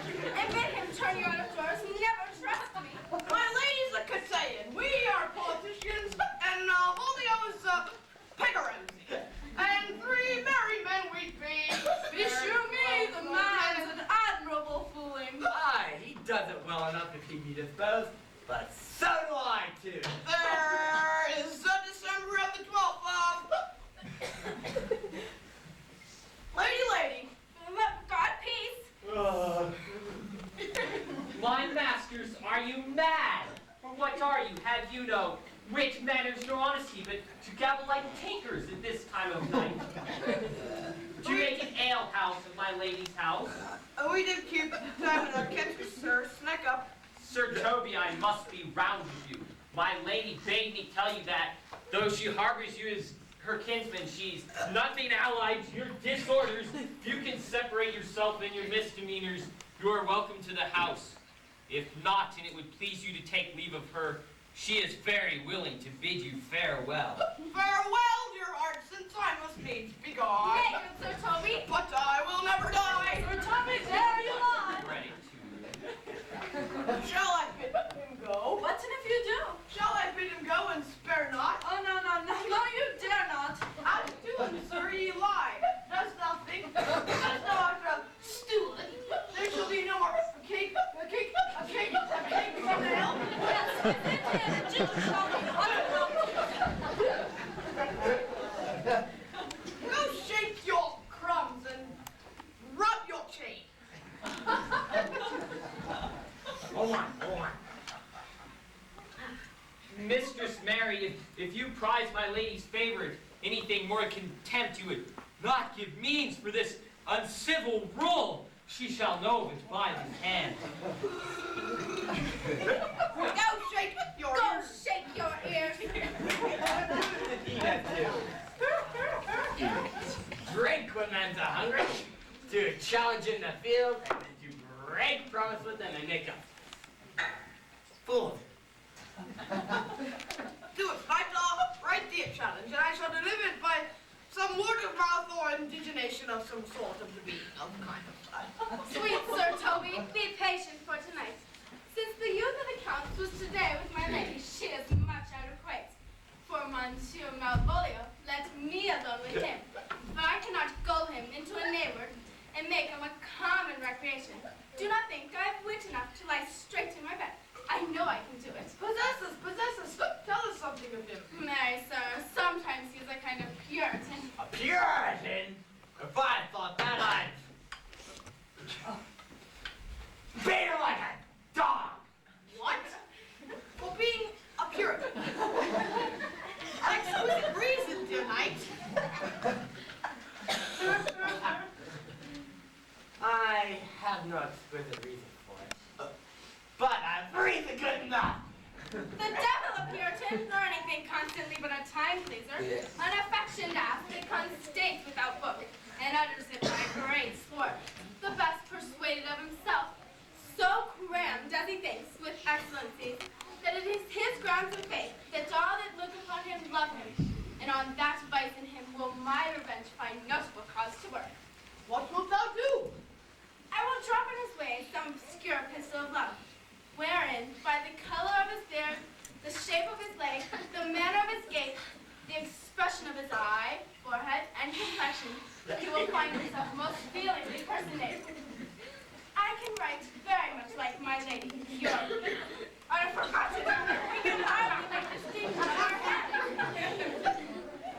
and bid him turn you out of doors, never trust me. My ladies of Kasayan, we are politicians, and Volio is pigarins. And 3 merry men we be. Beshrew me, the man's an admirable fooling. Aye, he does it well enough if he be disposed, but so do I too. There is December of the 12th Lady. Let God peace. My masters, are you mad? Or what are you? Have you no wit, manners, nor honesty, but to gabble like tinkers at this time of night? Do you make an ale house of my lady's house? We did keep time in our kitchen, sir. Snack up. Sir Toby, I must be round with you. My lady bade me tell you that, though she harbors you as her kinsman, she's nothing allied to your disorders. If you can separate yourself and your misdemeanors, you are welcome to the house. If not, and it would please you to take leave of her, she is very willing to bid you farewell. Farewell, dear heart, since I must needs be gone. Nay, good Sir Toby. But I will never die. Sir Toby, there you lie. Ready to. Shall I bid him go? What and if you do? Shall I bid him go and spare not? Oh, no, you dare not. How do, sir, ye lie? Dost thou think, dost thou after stolen? There shall be no more cake from the hill? Yes, it's in Go shake your crumbs and rub your chain. Hold on. Mistress Mary, if you prize my lady's favor, anything more contempt you would not give means for this uncivil rule. She shall know of it by this hand. Go shake your Go ears. shake your ears. Drink when men's a hungry, to challenge in the field, and then to break promise with them and make a fool. Do it, I write the challenge, and I shall deliver it by some word of mouth or indigenation of some sort of the being of kind of type. Sweet Sir Toby, be patient for tonight. Since the youth of the Count was today with my lady, she is much out of place. For Monsieur Malvolio, let me alone with him. For I cannot gull him into a neighbor and make him a common recreation. Do not think I have wit enough to lie straight in my bed. I know I can do it. Possess us. Tell us something of him. Marry, sir, sometimes he's a kind of Puritan. A Puritan? If I thought that, I'd beat her like a dog. What? For being a Puritan. Exquisite reason, dear knight. I have no exquisite reason for it. But I've reason good enough. The devil a Puritan, nor anything constantly but a time pleaser, an affectioned ass that constates without book, and utters it by great sport, the best persuaded of himself, so crammed as he thinks with excellencies, that it is his grounds of faith that all that look upon him love him, and on that vice in him will my revenge find notable cause to work. What wilt thou do? I will drop in his way some obscure epistle of love, wherein, by the color of his beard, the shape of his leg, the manner of his gait, the expression of his eye, forehead, and complexion, he will find himself most feelingly personated. I can write very much like my lady, your I forgot to do it. We can hardly make distinction of our hands.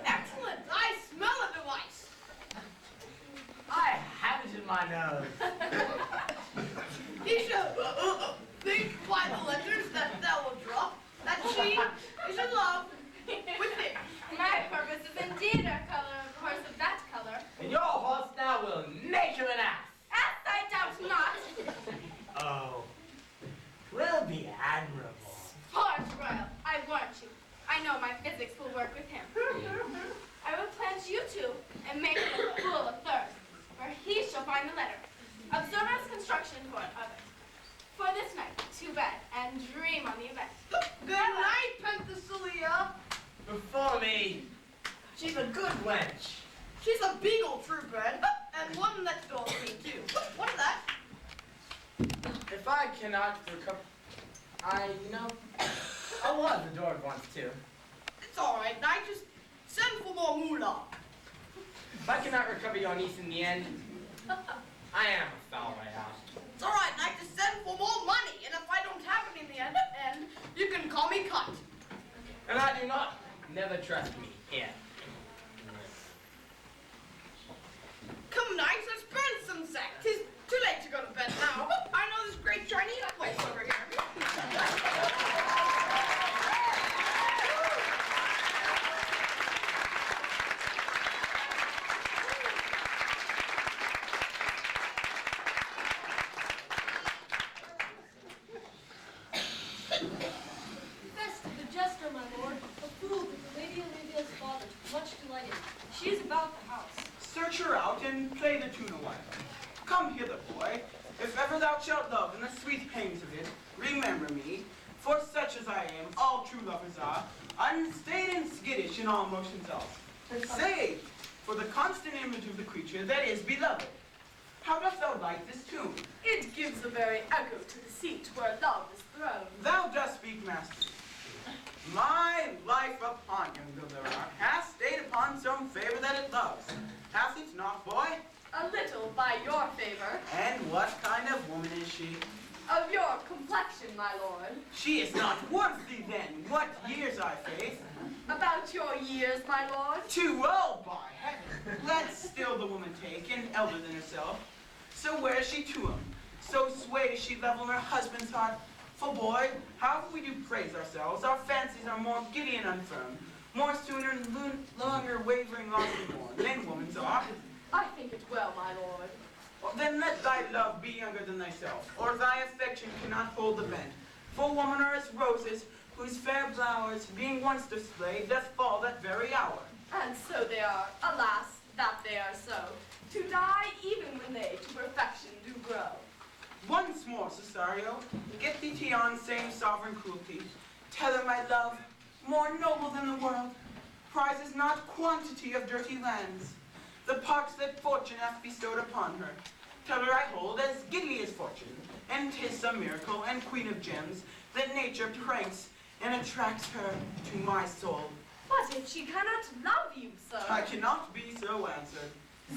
Excellent. I smell a device. I have it in my nose. He shall think by the letters that thou wilt drop that she is in love with him. My purpose is indeed a horse of that color. And your horse now will make him an ass. As I doubt not. Oh, will be admirable. Forge royal, I warrant you. I know my physics will work with him. I will plant you two and make him a fool of third, where he shall find the letter. Observe his construction of it. For this night, to bed, and dream on the event. Good night, Penthesilea. Before me, she's a good wench. She's a beagle, true bred, and one that's dog me too. What's that? I cannot recover. I was adored once too. It's all right, Knight. Just send for more moolah. If I cannot recover your niece in the end, I am a foul right out. It's all right, Knight. Just send for more money, and if I don't have it in the end, you can call me Cut. And I do not. Never trust me here. Come, Knight, let's burn some sack. 'Tis too late to go to bed now. I know this great Chinese place over here. Festus, the jester, my lord, approved of the Lady Olivia's father, much delighted. She is about the house. Search her out and play the tune awhile. Come hither, boy. If ever thou shalt love in the sweet pangs of it, remember me. For such as I am, all true lovers are, unstaid and skittish in all motions of. Say, for the constant image of the creature that is beloved. How dost thou like this tune? It gives a very echo to the seat where love is thrown. Thou dost speak, master. My life upon young deliverer hath stayed upon some favor that it loves. Hath it not, boy? A little by your favor. And what kind of woman is she? Of your complexion, my lord. She is not worth thee then. What years, I faith? About your years, my lord. Too old, by heaven. Let still the woman take, and elder than herself. So where is she to him? So swayed is she level her husband's heart. For boy, however we do praise ourselves, our fancies are more giddy and unfirm, more sooner and longer wavering often more than woman's are. I think it well, my lord. Well, then let thy love be younger than thyself, or thy affection cannot hold the bent. For women are as roses, whose fair flowers, being once displayed, doth fall that very hour. And so they are, alas, that they are so, to die even when they to perfection do grow. Once more, Cesario, get thee to yon same sovereign cruelty. Tell her my love, more noble than the world, prizes not quantity of dirty lands, the parts that fortune hath bestowed upon her. Tell her I hold as giddy as fortune, and 'tis some miracle and queen of gems that nature pranks and attracts her to my soul. But if she cannot love you, sir? I cannot be so answered.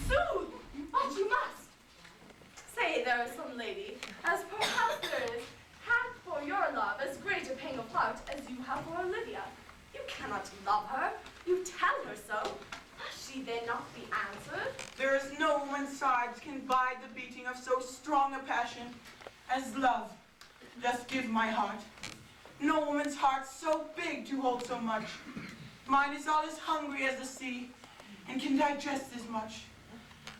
Soothe, but you must. Say there is some lady, as perhaps there is, hath for your love as great a pang of heart as you have for Olivia. You cannot love her, you tell her so. Must she then not be answered? There is no woman's sides can bide the beating of so strong a passion as love doth give my heart. No woman's heart so big to hold so much. Mine is all as hungry as the sea, and can digest as much.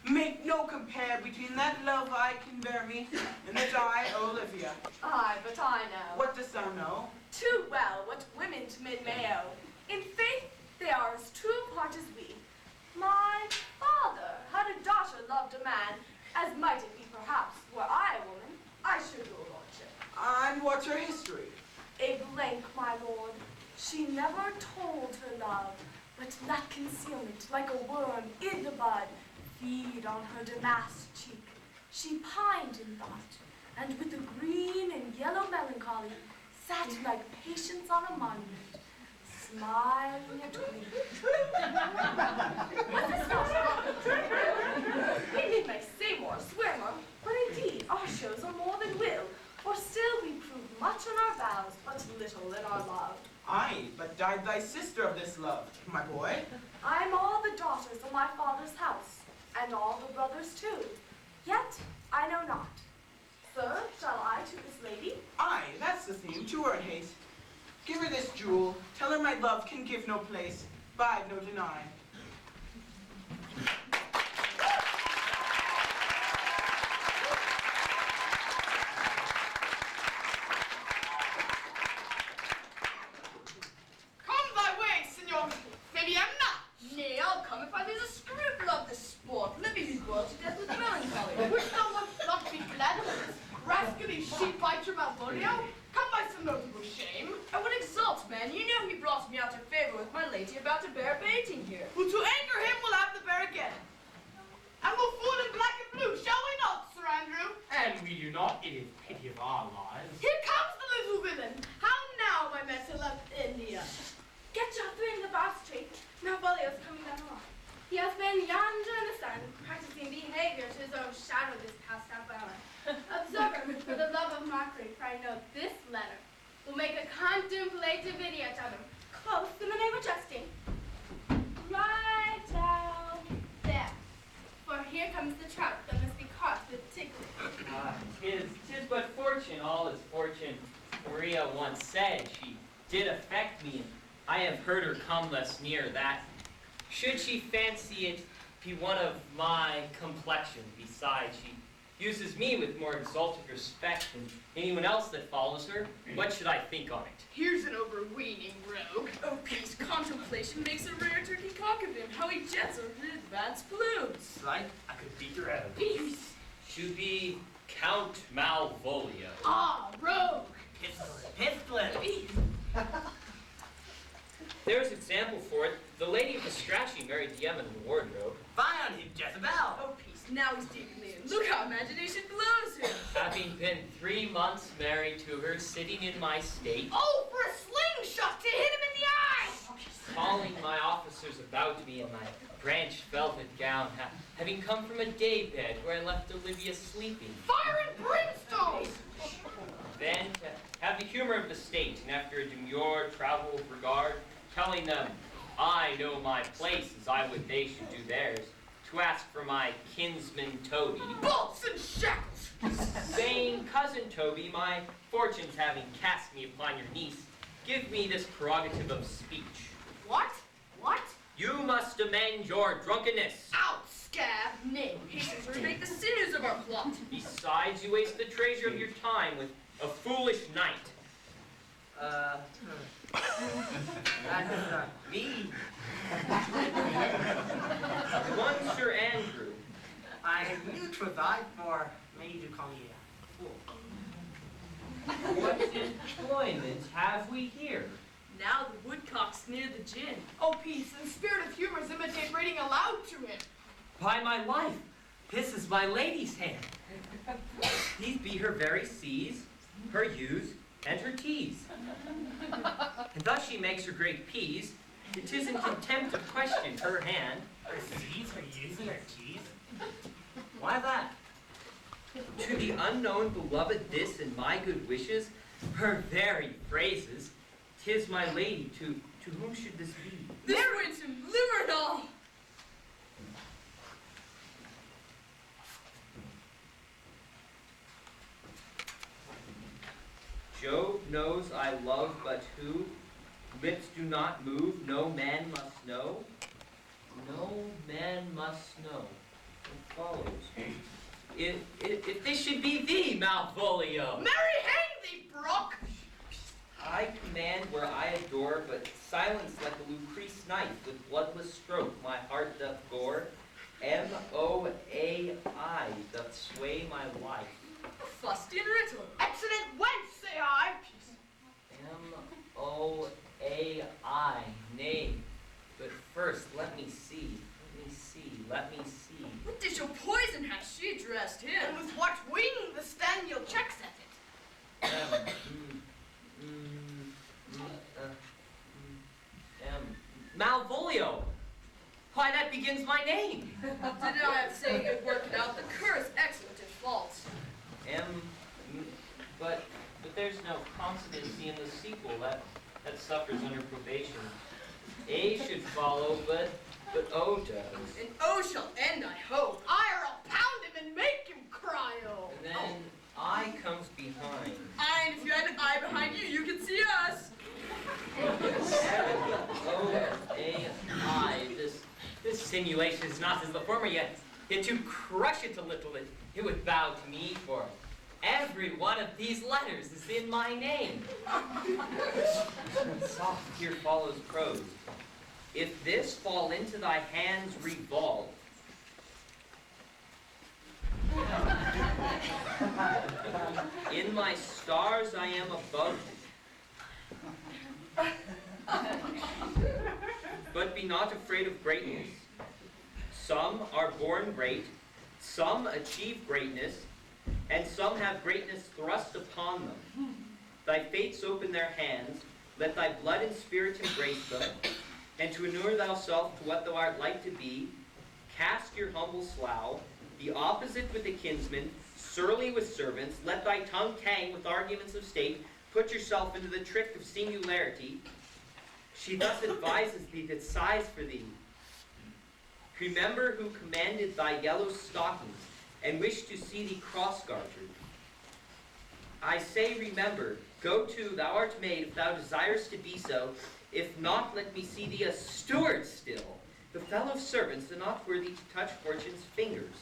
Make no compare between that love I can bear me and that I, Olivia. Aye, but I know. What dost thou know? Too well what women to men may owe. In faith, they are as true of heart as we. My father had a daughter loved a man, as might it be perhaps, were I a woman, I should, your lordship. And what's her history? A blank, my lord. She never told her love, but let concealment, like a worm in the bud, feed on her damask cheek. She pined in thought, and with a green and yellow melancholy, sat like patience on a monument, smiling at me. What is that? Indeed may say more, swear more, but indeed our shows are more than will, for still we prove much in our vows, but little in our love. Aye, but died thy sister of this love, my boy? I am all the daughters of my father's house, and all the brothers too. Yet I know not. Sir, shall I to this lady? Aye, that's the theme, to her in haste. Give her this jewel, tell her my love can give no place, bide no deny. Come thy way, Senor Fabiana. Nay, I'll come if I lose a scruple of this sport. Let me be boiled to death with melancholy. Wilt thou not be glad of this rascally sheep biter Malvolio? Come by some notable shame. I would exult, man. You know he brought me out of favor with my lady about a bear baiting here. Well, to anger him, we'll have the bear again. And we'll fool in black and blue, shall we not, Sir Andrew? And when we do not, it is pity of our lives. Here comes the little villain. How now, my men to love India? Get your three in the box tree. Malvolio's coming down the line. He has been yonder in the sun, practicing behavior to his own shadow this past half hour. Observe him for the love of mockery, for I know this letter will make a contemplative idiot of him, close in the name of jesting. Right down there. For here comes the trout that must be caught with tickling. Tis but fortune, all is fortune. Maria once said she did affect me, and I have heard her come thus near that. Should she fancy it be one of my complexion, besides she uses me with more exalted respect than anyone else that follows her, what should I think on it? Here's an overweening rogue. Oh, peace, contemplation makes a rare turkey cock of him. How he jets over his advanced plumes. Right? I could beat her out. Peace. Should be Count Malvolio. Ah, rogue. Pistol. Peace. There's example for it. The lady of the Strachey married the eminent wardrobe. Fire on him, Jezebel. Oh, peace, now he's deeply in. Look how imagination blows him. Having been 3 months married to her, sitting in my state, Oh, for a slingshot to hit him in the eye. calling my officers about me in my branched velvet gown, having come from a daybed where I left Olivia sleeping. Fire and brimstone. Then to have the humor of the state, and after a demure travel of regard, telling them I know my place as I would they should do theirs, to ask for my kinsman Toby, Bolts and shackles. saying, Cousin Toby, my fortunes having cast me upon your niece, give me this prerogative of speech. What? What? You must amend your drunkenness. Out, scab. Nay, patience will make the sinews of our plot. Besides, you waste the treasure of your time with a foolish knight. That's me. One Sir Andrew. I knew 'twas I, for made you call me a fool. What employment have we here? Now the woodcock's near the gin. Oh, peace, and spirit of humors imitate reading aloud to him. By my life, this is my lady's hand. These be her very C's, her U's, and her T's. And thus she makes her great P's. It is in contempt of question her hand. Her C's, her U's, and her T's? Why that? To the unknown beloved this and my good wishes, her very phrases. 'Tis my lady, to whom should this be? This wins him liver and all. Jove knows I love but who? Lips do not move, no man must know. No man must know. It follows. If this should be thee, Malvolio, Marry hang thee, Brock. I command where I adore, but silence like a Lucrece knife with bloodless stroke my heart doth gore. Moai doth sway my life. Fustian Riddle. Excellent whence, say I. Moai, nay. But first, let me see. What dish of poison has she dressed him? And with what wing the Staniel checks at it? Malvolio. Why, that begins my name. Did I say you'd work it out? The cur is excellent in faults. But there's no consonancy in the sequel. That suffers under probation. A should follow, but O does. And O shall end, I hope. I'll pound him and make him cry, oh. And then I comes behind. And if you had an eye behind you, you can see us. Moai. This simulation is not as the former yet to crush it a little, it would bow to me, for every one of these letters is in my name. Soft here follows prose. If this fall into thy hands revolve, in my stars I am above thee. But be not afraid of greatness. Some are born great, some achieve greatness, and some have greatness thrust upon them. Thy fates open their hands, let thy blood and spirit embrace them, and to inure thyself to what thou art like to be, cast your humble slough, be opposite with the kinsman, surly with servants, let thy tongue tang with arguments of state, put yourself into the trick of singularity. She thus advises thee that sighs for thee. Remember who commanded thy yellow stockings, and wished to see thee cross-gartered. I say remember, go to, thou art made, if thou desirest to be so, if not, let me see thee a steward still. The fellow servants are not worthy to touch fortune's fingers.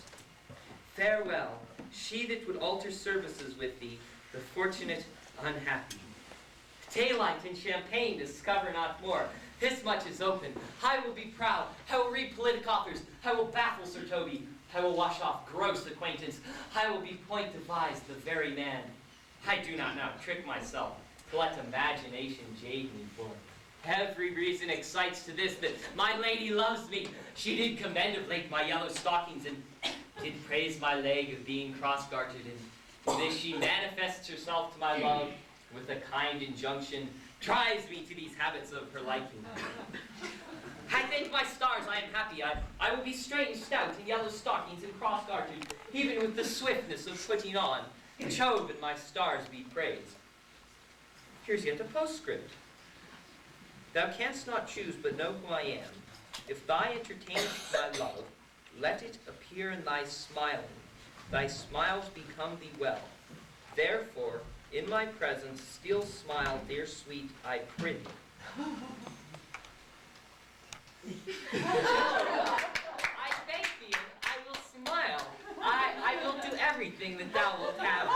Farewell, she that would alter services with thee, the fortunate unhappy. Daylight and champagne discover not more. This much is open. I will be proud. I will read politic authors. I will baffle Sir Toby. I will wash off gross acquaintance. I will be point devised, the very man. I do not now trick myself, to let imagination jade me for. Every reason excites to this, that my lady loves me. She did commend of late my yellow stockings, and did praise my leg of being cross-gartered, and this she manifests herself to my love with a kind injunction, drives me to these habits of her liking. I thank my stars I am happy. I will be straight and stout in yellow stockings and cross-gartered, even with the swiftness of putting on. Jove and my stars be praised. Here's yet a postscript. Thou canst not choose but know who I am. If thy entertainest my love, let it appear in thy smiling. Thy smiles become thee well. Therefore, in my presence, still smile, dear sweet, I prithee. I thank thee, and I will smile. I will do everything that thou wilt have me.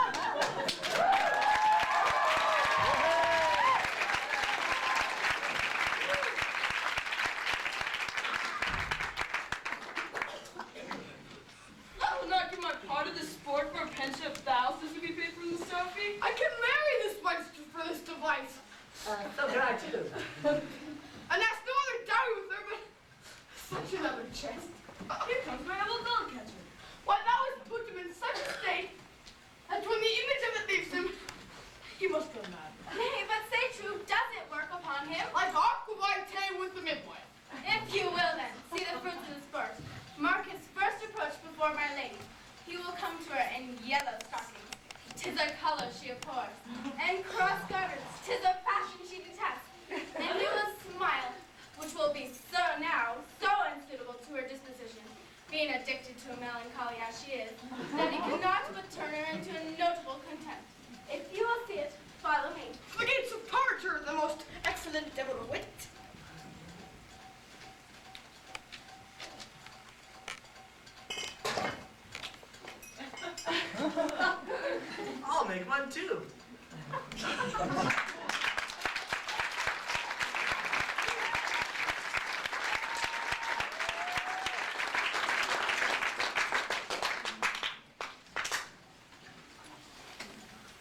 I will not give my part of the sport for a pension of thousands to be paid from the Sophie. I can marry this monster for this device. So can I too. And that's no other dowry with her, but such another chest. Here comes my little gold catcher. Why, thou hast put him in such a state that when the image of it leaves him, he must go mad. Nay, but say true, does it work upon him? Like aquavitae with the midwife. If you will then, see the fruits of the sport. Mark his first approach before my lady. He will come to her in yellow stockings. 'Tis a color she abhors. And cross-garters, 'tis a fashion she detests. And he will smile, which will be so unsuitable to her disposition, being addicted to a melancholy as she is, that he cannot but turn her into a notable contempt. If you will see it, follow me. The gates of Parter, the most excellent devil of wit. I'll make one too.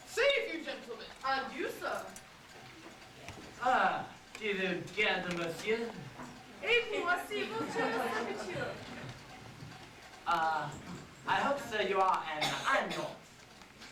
Save you, gentlemen. Adieu, sir. Ah, tu veux garde, monsieur? Et voici votre serviture. I hope, sir, you are an unknown.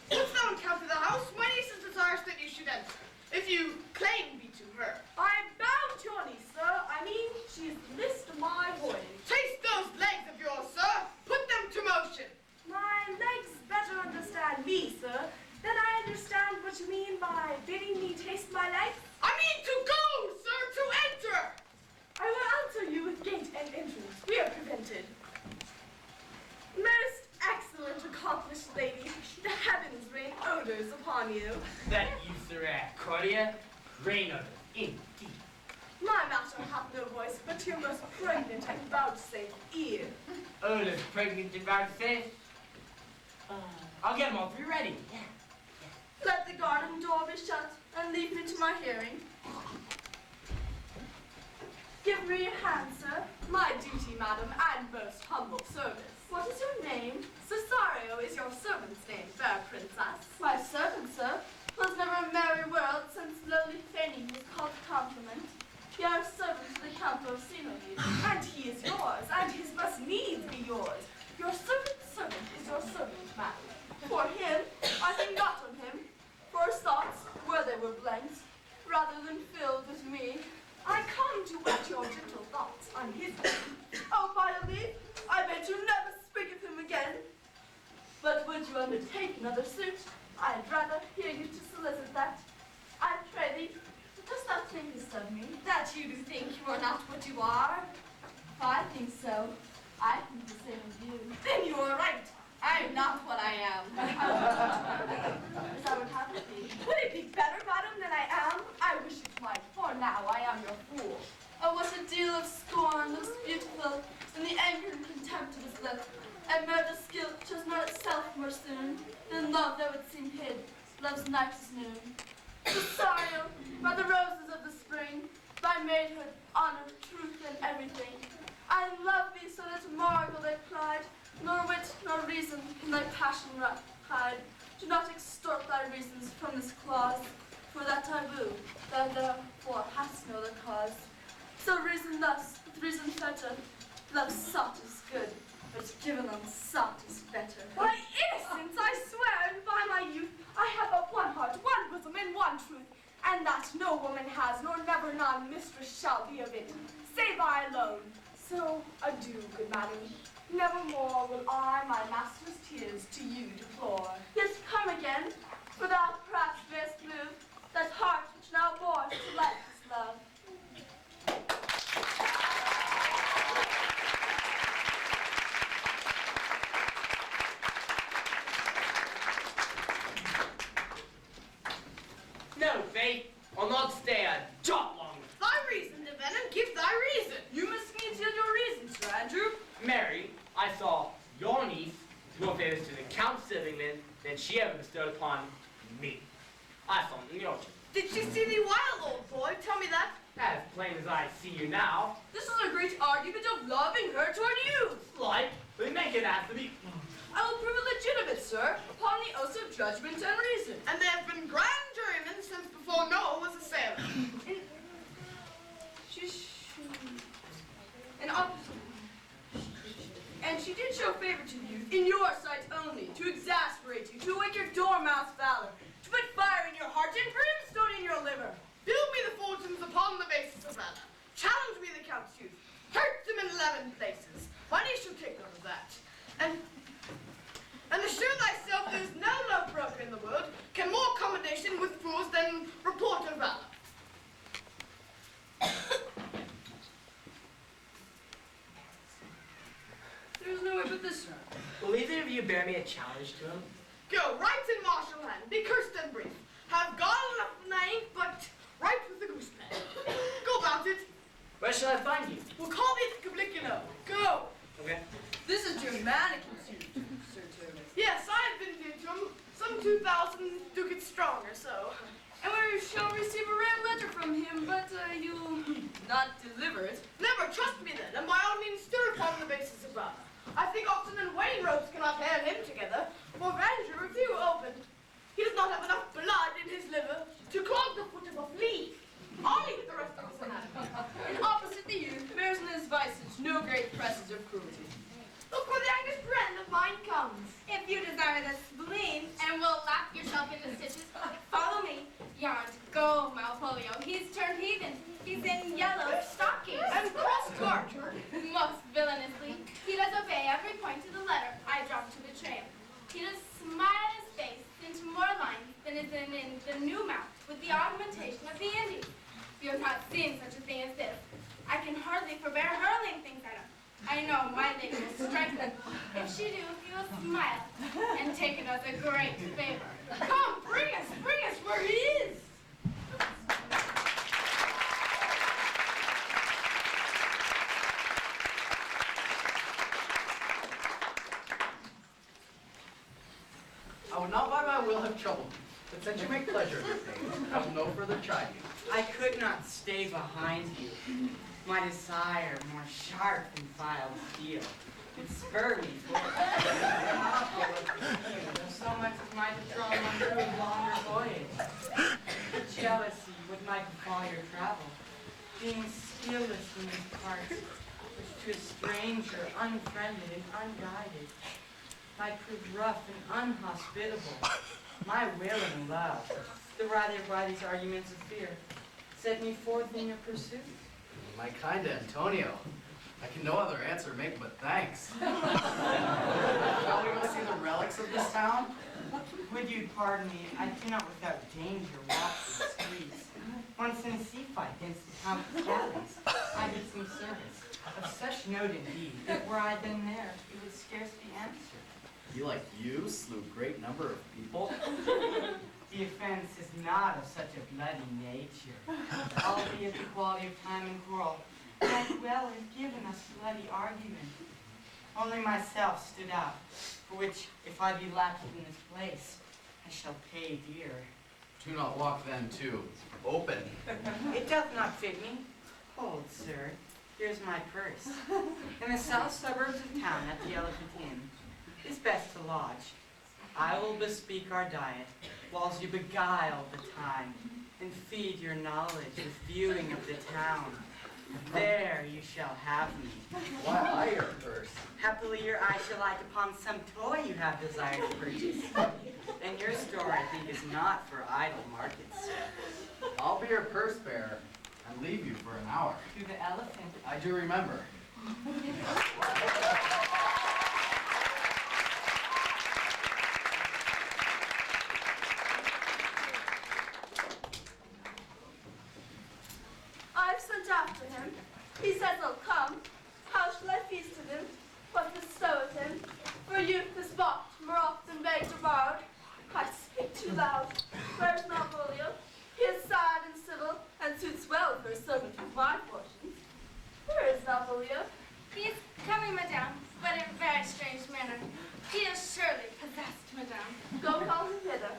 Wouldst thou encounter the house? My niece desires that you should enter, if you claim be to her. I bow to your niece, sir. I mean, she is the list of my voyage. Taste those legs of yours, sir. Put them to motion. My legs better understand me, sir, than I understand what you mean by bidding me taste my legs. I mean to go, sir, to enter. I will answer you with gate and entrance. We are prevented. Most excellent, accomplished lady, the heavens rain odors upon you. That usurer courtier, reign of it, indeed. My matter hath no voice, but your most pregnant and vouchsafed ear. Ola's pregnant about faith. I'll get them all three ready. Yeah. Let the garden door be shut, and leave me to my hearing. Give me your hand, sir. My duty, madam, and most humble service. What is your name? Cesario is your servant's name, fair princess. My servant, sir, was never a merry world since lowly feigning was called compliment. Your servant to the Count Orsino, And he is yours, and his must needs be yours. Your servant's servant is your servant, madam. For him, were blanks, rather than filled with me. I come to wet your gentle thoughts on his name. Oh, by the leave, I bet you never speak of him again. But would you undertake another suit? I'd rather hear you to solicit that. I pray thee, dost thou think this of me? That you do think you are not what you are? If I think so, I think the same as you. Then you are right. I am not what I am. As I would have it be. Would it be better, madam, than I am? I wish it might, for now I am your fool. Oh, what a deal of scorn looks beautiful in the anger and contempt of his lip. And murder's guilt shows not itself more soon than love though it seem hid. Love's night is noon. Cesario, by the roses of the spring, by maidhood, honor, truth, and everything. I love thee so that marvel thy pride, nor wit nor reason in thy passion hide. Do not extort thy reasons from this clause, for that taboo, thou therefore hast no other cause. So reason thus, with reason fetter, love sought is good, but given unsought is better. By innocence, I swear, and by my youth, I have but one heart, one bosom, and one truth, and that no woman has, nor never none mistress shall be of it, save I alone. So adieu, good madam. Nevermore will I my master's tears to you deplore. Yet come again, for thou perhaps mayst move that heart which now bores to lifeless love. No, Faith, I'll not stay a jot longer. Thy reason, De Venom, give thy reason. You must needs yield your reason, Sir Andrew. Mary, I saw your niece do more favors to the Count Sillington than she ever bestowed upon me. I saw no. Did she see thee wild, old boy? Tell me that. As plain as I see you now. This is a great argument of love in her toward you. Like, we make it have to be. I will prove it legitimate, sir, upon the oaths of judgment and reason. And there have been grand jurymen since before Noah was a sailor. And she did show favor to you, in your sight only, to exasperate you, to wake your dormouse valor, to put fire in your heart and brimstone in your liver. Build me the fortunes upon the basis of valor. Challenge me the Count's youth. Hurt them in 11 places. Money shall take none of that. And assure thyself there is no love broker in the world can more commendation with fools than report of valor. There is no way but this, sir. Will either of you bear me a challenge to him? Go, right in martial hand, be cursed and brief. Have gone enough name, but right with the gooseman. Go about it. Where shall I find you? We'll call thee to Kablikino. Go. Okay. This is Germanic suit, Sir Thomas. Yes, I have been due to him, some 2,000 ducats strong or so. And we shall receive a rare letter from him, but you'll not deliver it. Never trust me then, and by all means stir upon the basis of honor. I think Oxen and Wayne ropes cannot bear him together, for Ranger review open. He does not have enough blood in his liver to clog the foot of a flea. I'll leave the rest of his anatomy. And opposite the youth bears in his vices no great presses of cruelty. Look where the youngest friend of mine comes. If you desire the spleen and will laugh yourself into stitches, follow me. Yond, go, Malfolio. He's turned heathen. He's in yellow stockings. And cross-garter. Most villainously. He does obey every point to the letter I drop to betray him. He does smile his face into more lines than is in the new mouth with the augmentation of the Indies. You have not seen such a thing as this. I can hardly forbear hurling things at him. I know my lady will strike them. If she do, you will smile and take it as a great favor. Come, bring us where he is. I will not by my will have troubled you, but since you make pleasure of your things, I will no further chide you. I could not stay behind you. My desire, more sharp than filed steel, would spur me forward. So much as might have drawn one through a longer voyage. Jealousy would might befall your travel, being skilless in these parts, which to a stranger, unfriended and unguided, might prove rough and unhospitable. My will and love the rather by these arguments of fear. Set me forth in your pursuit. My kind Antonio, I can no other answer make but thanks. Shall we go see the relics of this town? Would you pardon me, I cannot without danger walk the streets. Once in a sea fight against the Count's galleys, I did some service. Of such note indeed, that were I then there, it would scarce be answered. He like you slew great number of people? The offense is not of such a bloody nature, albeit the quality of time and quarrel might well have given us bloody argument. Only myself stood out, for which, if I be lacked in this place, I shall pay dear. Do not walk then too. Open. It doth not fit me. Hold, sir. Here's my purse. In the south suburbs of town at the Elephant Inn, it's best to lodge. I will bespeak our diet, whilst you beguile the time, and feed your knowledge with viewing of the town. There you shall have me. Why your purse? Happily your eye shall light upon some toy you have desired to purchase. And your store, I think, is not for idle markets. I'll be your purse bearer and leave you for an hour. To the elephant. I do remember. I've sent after him. He says he'll come. How shall I feast with him? What bestow with him? For youth is bought, more often begged or borrowed. I speak too loud. Where's Malvolio? He is sad and civil, and suits well for a servant of my fortunes. Where is Malvolio? He is coming, madame, but in a very strange manner. He is surely possessed, madame. Go call him hither.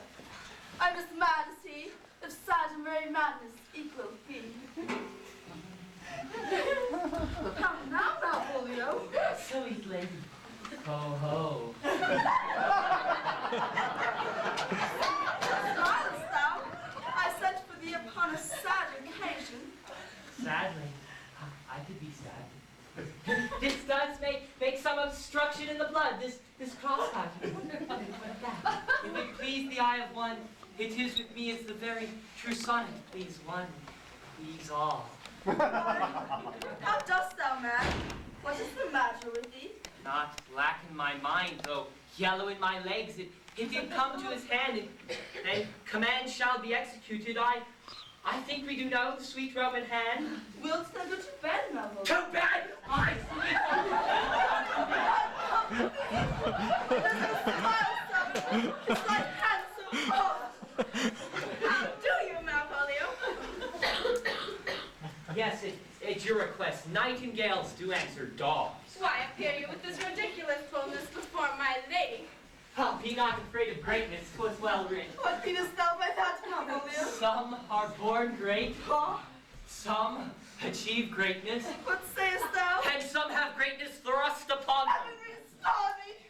I'm as mad as he, if sad and merry madness equal be. Come now, Malvolio. Sweet lady. Ho ho. Smilest thou? I sent for thee upon a sad occasion. Sadly, I could be sad. This does make some obstruction in the blood, this cross-patch. If it please the eye of one, it is with me as the very true sonnet. Please one, please all. How dost thou, man? What is the matter with thee? Not black in my mind, though yellow in my legs. It did come to his hand, and command shall be executed. I think we do know the sweet Roman hand. Wilt thou go to bed, Malvolio? To bed! I Smile, so it's like handsome. Oh. How do you, Malvolio? Yes, at your request, nightingales do answer dogs. Why appear you with this ridiculous boldness before my lady? Oh, be not afraid of greatness, 'twas well written. What meanest thou by that, Malvolio? Some are born great, some achieve greatness, What sayest thou? and some have greatness thrust upon them. Heaven restore thee!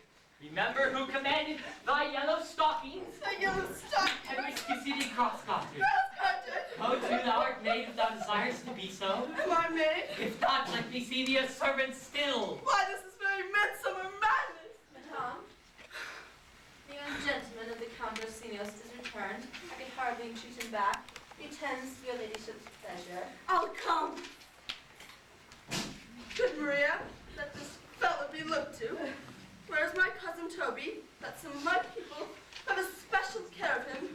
Remember who commanded thy yellow stockings? The yellow stock. And which city cross-gartered? Cross-gartered. Oh, too, thou art made if thou desirest to be so. Am I maid? If not, let me see thee a servant still. Why, this is very midsummer madness. Madame, the young gentleman of the Count Orsinios is returned. I can hardly entreat him back. He attends to your ladyship's pleasure. I'll come. Good Maria, let this fellow be looked to. Where's my cousin Toby, that some of my people have a special care of him